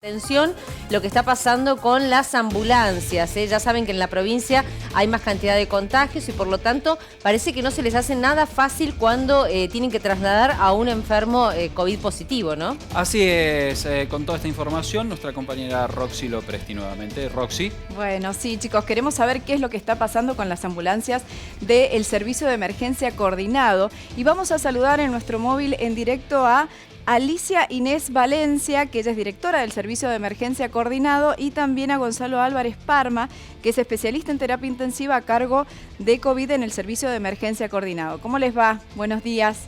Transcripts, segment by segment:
Atención lo que está pasando con las ambulancias, ¿eh? Ya saben que en la provincia hay más cantidad de contagios y por lo tanto parece que no se les hace nada fácil cuando tienen que trasladar a un enfermo COVID positivo, ¿no? Así es, con toda esta información nuestra compañera Roxy Lopresti nuevamente. Roxy. Bueno, sí chicos, queremos saber qué es lo que está pasando con las ambulancias del Servicio de Emergencia Coordinado y vamos a saludar en nuestro móvil en directo a Alicia Inés Valencia, que ella es directora del Servicio de Emergencia Coordinado, y también a Gonzalo Álvarez Parma, que es especialista en terapia intensiva a cargo de COVID en el Servicio de Emergencia Coordinado. ¿Cómo les va? Buenos días.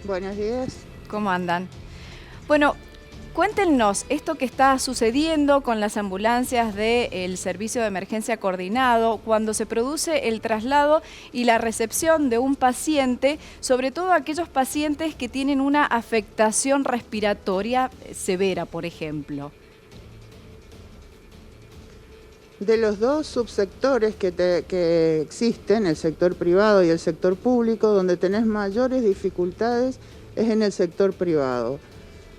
Buenos días. ¿Cómo andan? Bueno, cuéntenos esto que está sucediendo con las ambulancias del Servicio de Emergencia Coordinado cuando se produce el traslado y la recepción de un paciente, sobre todo aquellos pacientes que tienen una afectación respiratoria severa, por ejemplo. De los dos subsectores que existen, el sector privado y el sector público, donde tenés mayores dificultades es en el sector privado.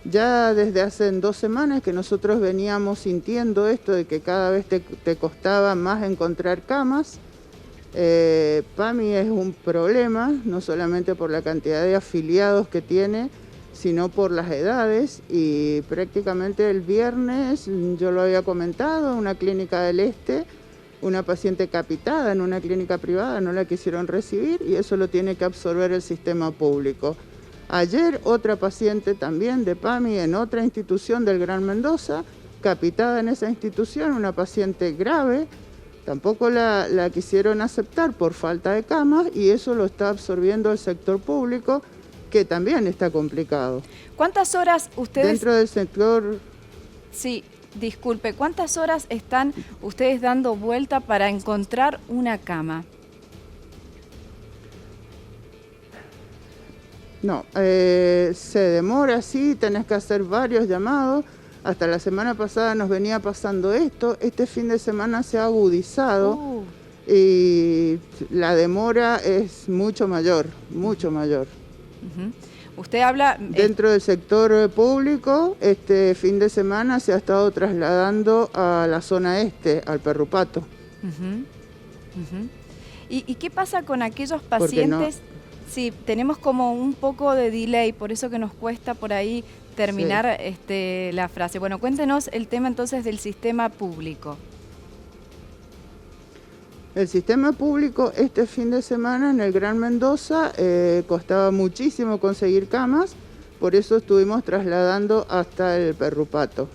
Ya desde hace 2 semanas que nosotros veníamos sintiendo esto de que cada vez te costaba más encontrar camas. PAMI es un problema, no solamente por la cantidad de afiliados que tiene, sino por las edades, y prácticamente el viernes, yo lo había comentado, una clínica del Este, una paciente capitada en una clínica privada, no la quisieron recibir y eso lo tiene que absorber el sistema público. Ayer otra paciente también de PAMI en otra institución del Gran Mendoza, capitada en esa institución, una paciente grave, tampoco la quisieron aceptar por falta de camas y eso lo está absorbiendo el sector público, que también está complicado. ¿Cuántas horas ustedes... Dentro del sector... Sí, disculpe, ¿cuántas horas están ustedes dando vuelta para encontrar una cama? No, se demora, sí, tenés que hacer varios llamados. Hasta la semana pasada nos venía pasando esto. Este fin de semana se ha agudizado y la demora es mucho mayor, mucho mayor. Usted habla... Dentro del sector público, este fin de semana se ha estado trasladando a la zona este, al Perrupato. ¿Y qué pasa con aquellos pacientes? Sí, tenemos como un poco de delay, por eso que nos cuesta por ahí terminar la frase. Bueno, cuéntenos el tema entonces del sistema público. El sistema público este fin de semana en el Gran Mendoza costaba muchísimo conseguir camas, por eso estuvimos trasladando hasta el Perrupato.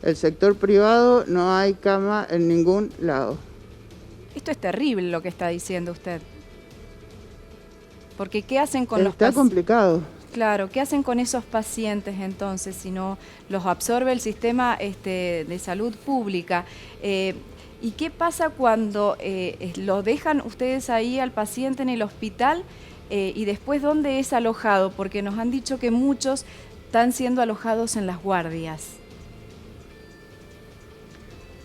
El sector privado no hay cama en ningún lado. Esto es terrible lo que está diciendo usted. Porque ¿qué hacen con los pacientes? Está complicado. Claro, ¿qué hacen con esos pacientes entonces si no los absorbe el sistema de salud pública? ¿Y qué pasa cuando lo dejan ustedes ahí al paciente en el hospital y después dónde es alojado? Porque nos han dicho que muchos están siendo alojados en las guardias.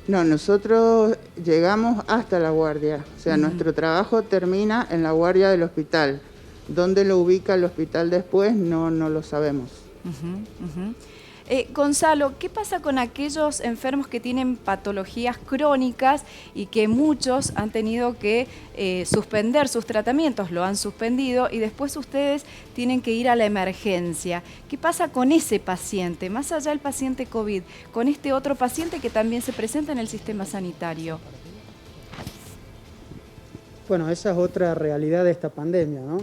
No, nosotros llegamos hasta la guardia, o sea, nuestro trabajo termina en la guardia del hospital. ¿Dónde lo ubica el hospital después? No lo sabemos. Gonzalo, ¿qué pasa con aquellos enfermos que tienen patologías crónicas y que muchos han tenido que suspender sus tratamientos, lo han suspendido y después ustedes tienen que ir a la emergencia? ¿Qué pasa con ese paciente, más allá del paciente COVID, con este otro paciente que también se presenta en el sistema sanitario? Bueno, esa es otra realidad de esta pandemia, ¿no?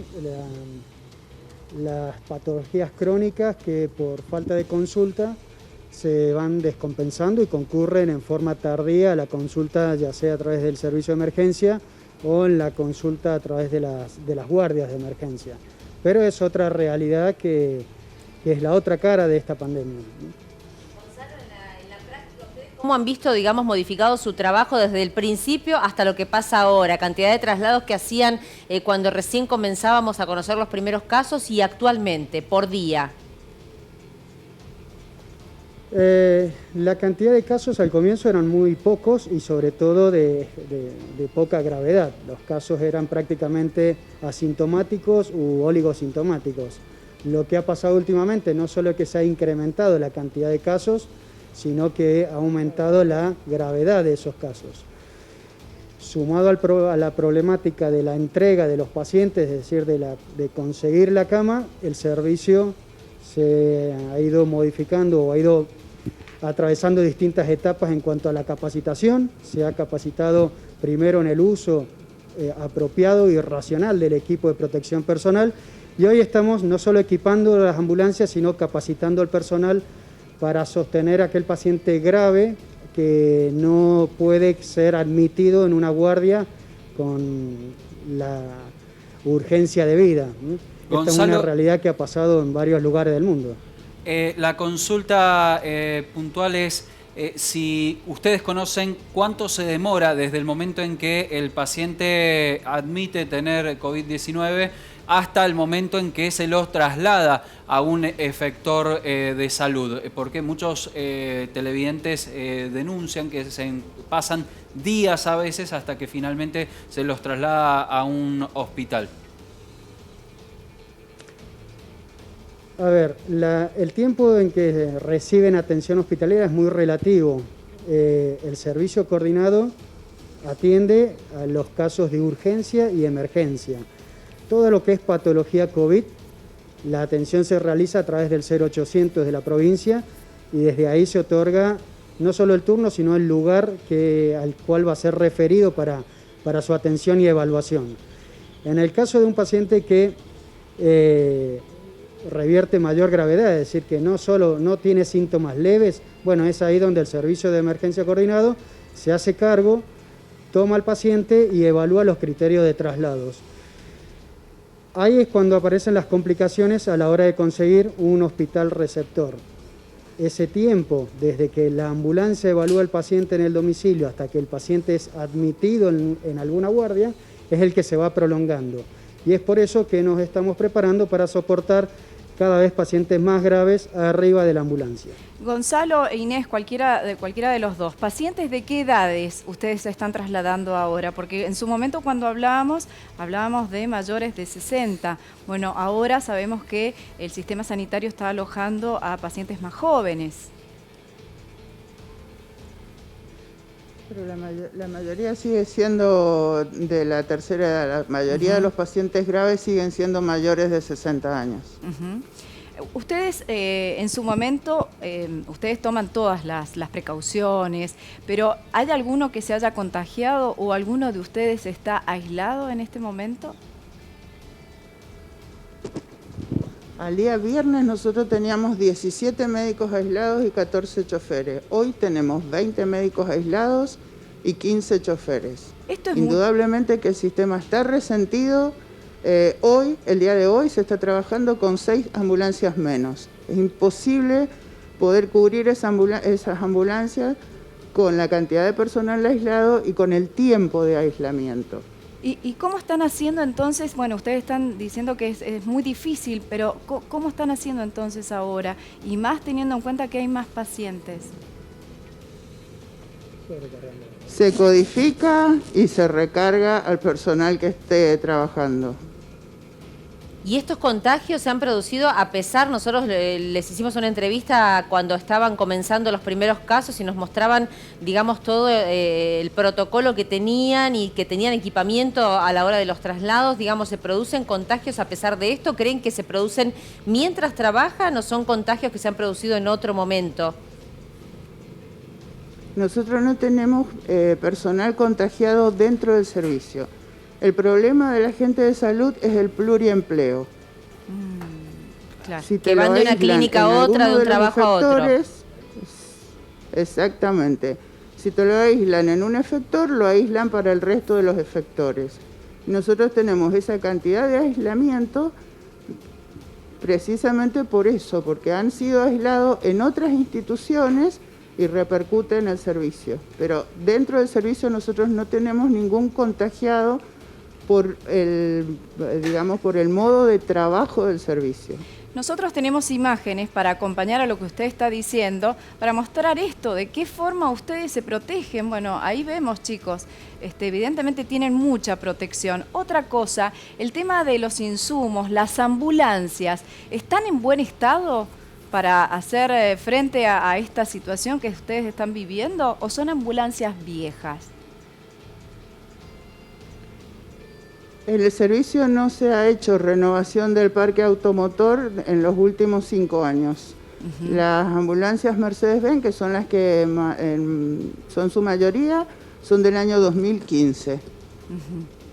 Las patologías crónicas que por falta de consulta se van descompensando y concurren en forma tardía a la consulta, ya sea a través del servicio de emergencia o en la consulta a través de las guardias de emergencia. Pero es otra realidad que es la otra cara de esta pandemia, ¿no? ¿Cómo han visto, digamos, modificado su trabajo desde el principio hasta lo que pasa ahora? Cantidad de traslados que hacían cuando recién comenzábamos a conocer los primeros casos y actualmente, por día. La cantidad de casos al comienzo eran muy pocos y sobre todo de poca gravedad. Los casos eran prácticamente asintomáticos u oligosintomáticos. Lo que ha pasado últimamente no solo que se ha incrementado la cantidad de casos, sino que ha aumentado la gravedad de esos casos. Sumado a la problemática de la entrega de los pacientes, es decir, de conseguir la cama, el servicio se ha ido modificando o ha ido atravesando distintas etapas en cuanto a la capacitación. Se ha capacitado primero en el uso apropiado y racional del equipo de protección personal, y hoy estamos no solo equipando las ambulancias, sino capacitando al personal para sostener a aquel paciente grave que no puede ser admitido en una guardia con la urgencia de vida. Esta es una realidad que ha pasado en varios lugares del mundo. La consulta puntual es si ustedes conocen cuánto se demora desde el momento en que el paciente admite tener COVID-19 hasta el momento en que se los traslada a un efector de salud, porque muchos televidentes denuncian que pasan días a veces hasta que finalmente se los traslada a un hospital. A ver, el tiempo en que reciben atención hospitalaria es muy relativo. El servicio coordinado atiende a los casos de urgencia y emergencia. Todo lo que es patología COVID, la atención se realiza a través del 0800 de la provincia y desde ahí se otorga no solo el turno, sino el lugar al cual va a ser referido para su atención y evaluación. En el caso de un paciente que revierte mayor gravedad, es decir, que no tiene síntomas leves, bueno, es ahí donde el servicio de emergencia coordinado se hace cargo, toma al paciente y evalúa los criterios de traslados. Ahí es cuando aparecen las complicaciones a la hora de conseguir un hospital receptor. Ese tiempo, desde que la ambulancia evalúa al paciente en el domicilio hasta que el paciente es admitido en alguna guardia, es el que se va prolongando. Y es por eso que nos estamos preparando para soportar cada vez pacientes más graves arriba de la ambulancia. Gonzalo e Inés, cualquiera de los dos, ¿pacientes de qué edades ustedes se están trasladando ahora? Porque en su momento cuando hablábamos de mayores de 60. Bueno, ahora sabemos que el sistema sanitario está alojando a pacientes más jóvenes. Pero la mayoría sigue siendo de la tercera edad. La mayoría de los pacientes graves siguen siendo mayores de 60 años. Ustedes en su momento, ustedes toman todas las precauciones, pero ¿hay alguno que se haya contagiado o alguno de ustedes está aislado en este momento? Al día viernes nosotros teníamos 17 médicos aislados y 14 choferes. Hoy tenemos 20 médicos aislados y 15 choferes. Indudablemente que el sistema está resentido. El día de hoy se está trabajando con 6 ambulancias menos. Es imposible poder cubrir esas ambulancias con la cantidad de personal aislado y con el tiempo de aislamiento. ¿Y cómo están haciendo entonces? Bueno, ustedes están diciendo que es muy difícil, pero ¿cómo están haciendo entonces ahora? Y más teniendo en cuenta que hay más pacientes. Se codifica y se recarga al personal que esté trabajando. Y estos contagios se han producido a pesar, nosotros les hicimos una entrevista cuando estaban comenzando los primeros casos y nos mostraban, digamos, todo el protocolo que tenían y que tenían equipamiento a la hora de los traslados. Digamos, ¿se producen contagios a pesar de esto? ¿Creen que se producen mientras trabajan o son contagios que se han producido en otro momento? Nosotros no tenemos personal contagiado dentro del servicio. El problema de la gente de salud es el pluriempleo. Claro, si que van de una clínica a otra, de un trabajo a otro. Exactamente. Si te lo aíslan en un efector, lo aíslan para el resto de los efectores. Nosotros tenemos esa cantidad de aislamiento precisamente por eso, porque han sido aislados en otras instituciones y repercute en el servicio. Pero dentro del servicio nosotros no tenemos ningún contagiado por el modo de trabajo del servicio. Nosotros tenemos imágenes para acompañar a lo que usted está diciendo, para mostrar esto, de qué forma ustedes se protegen. Bueno, ahí vemos, chicos, evidentemente tienen mucha protección. Otra cosa, el tema de los insumos, las ambulancias, ¿están en buen estado para hacer frente a esta situación que ustedes están viviendo o son ambulancias viejas? En el servicio no se ha hecho renovación del parque automotor en los últimos 5 años. Las ambulancias Mercedes-Benz, que son las que son su mayoría, son del año 2015.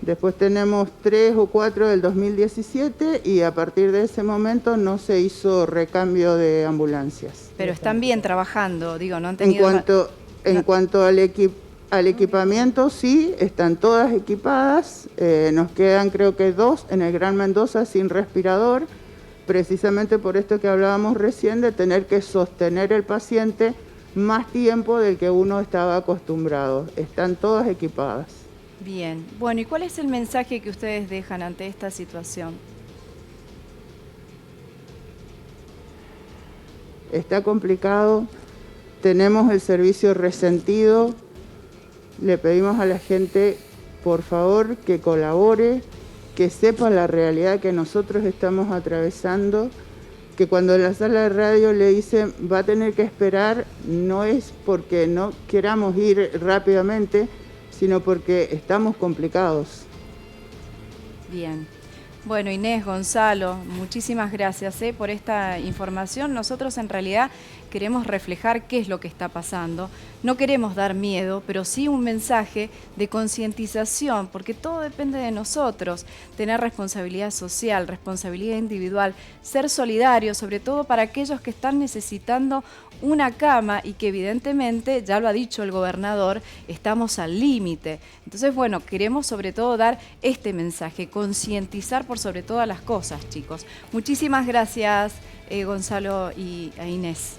Después tenemos 3 o 4 del 2017 y a partir de ese momento no se hizo recambio de ambulancias. Pero están bien trabajando, digo, no han tenido... En cuanto al equipamiento, sí, están todas equipadas. Nos quedan creo que 2 en el Gran Mendoza sin respirador, precisamente por esto que hablábamos recién de tener que sostener el paciente más tiempo del que uno estaba acostumbrado. Están todas equipadas. Bien. Bueno, ¿y cuál es el mensaje que ustedes dejan ante esta situación? Está complicado, tenemos el servicio resentido. Le pedimos a la gente, por favor, que colabore, que sepa la realidad que nosotros estamos atravesando, que cuando en la sala de radio le dicen va a tener que esperar, no es porque no queramos ir rápidamente, sino porque estamos complicados. Bien. Bueno, Inés, Gonzalo, muchísimas gracias por esta información. Nosotros en realidad queremos reflejar qué es lo que está pasando. No queremos dar miedo, pero sí un mensaje de concientización, porque todo depende de nosotros. Tener responsabilidad social, responsabilidad individual, ser solidarios, sobre todo para aquellos que están necesitando una cama y que evidentemente, ya lo ha dicho el gobernador, estamos al límite. Entonces, bueno, queremos sobre todo dar este mensaje, concientizar por sobre todas las cosas, chicos. Muchísimas gracias, Gonzalo y a Inés.